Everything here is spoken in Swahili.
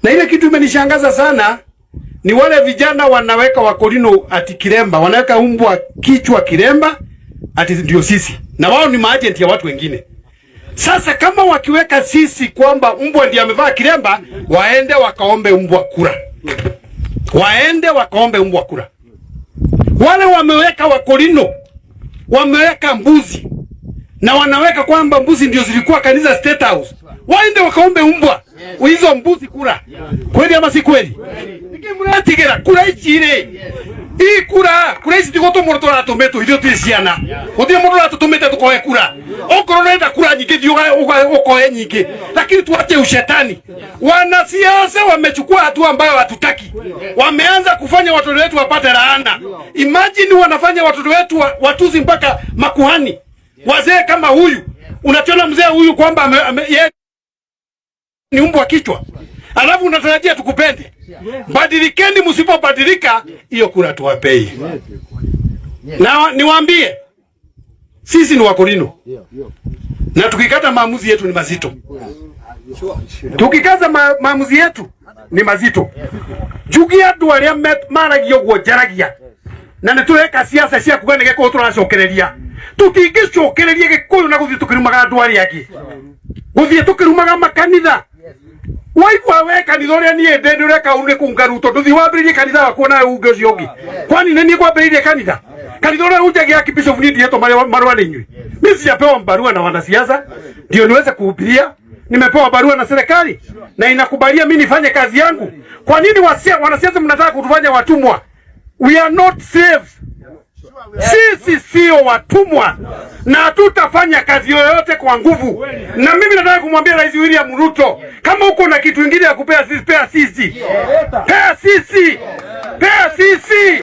Na ile kitu imenishangaza sana ni wale vijana wanaweka Wakorino ati kiremba, wanaweka umbwa kichwa kiremba ati ndio sisi. Na wao ni maagent ya watu wengine. Sasa kama wakiweka sisi kwamba mbwa ndiye amevaa kiremba, waende wakaombe mbwa kura. Waende wakaombe mbwa kura. Wale wameweka Wakorino, wameweka mbuzi. Na wanaweka kwamba mbuzi ndio zilikuwa kanisa State House. Waende wakaombe mbwa. Hizo mbuzi kura. Kweli ama si kweli? Nikimuratigera kura ichire. Hii kura hizi tikoto moroto na tometo hiyo tisiana. Odie moroto na tometo tukoe kura. Okoronenda kura nyingi dio okoe nyingi. Lakini tuache ushetani. Wanasiasa wamechukua hatua ambayo hatutaki. Wameanza kufanya watoto wetu wapate laana. Imagine wanafanya watoto wetu watuzi mpaka makuhani. Wazee kama huyu. Unachona mzee huyu kwamba ni mbwa kichwa. Alafu unatarajia tukupende. Badilikeni, msipobadilika hiyo kura tuwapei. Na niwaambie sisi ni Wakorino. Na tukikata maamuzi yetu ni mazito. Tukikaza maamuzi yetu ni mazito. Jugia dwaria maragio gwojaragia. Na netureka siasa cia kuganege ko turacokereria. Tutingicokereria gikuyu na guthii tukirumaga dwaria yake. Guthii tukirumaga makanitha. Waigwa we kanitha uria nie ndende ureka urike kungaruto nduthi wambiririe kanitha wako na unge ucio ungi. Kwani nini kwambiririe kanitha? Kanitha uria unjagia Bishop ni ndieto marua ni nyui. Mimi sijapewa barua na wanasiasa ndio niweze kuhubiria. Nimepewa barua na serikali na inakubalia mimi nifanye kazi yangu. Kwa nini wanasiasa mnataka kutufanya watumwa? We are not slaves. Sisi sio watumwa na hatutafanya kazi yoyote kwa nguvu. Na mimi nataka kumwambia Rais William Ruto, kama uko na kitu kingine ya kupea sisi, pea sisi. Pea sisi.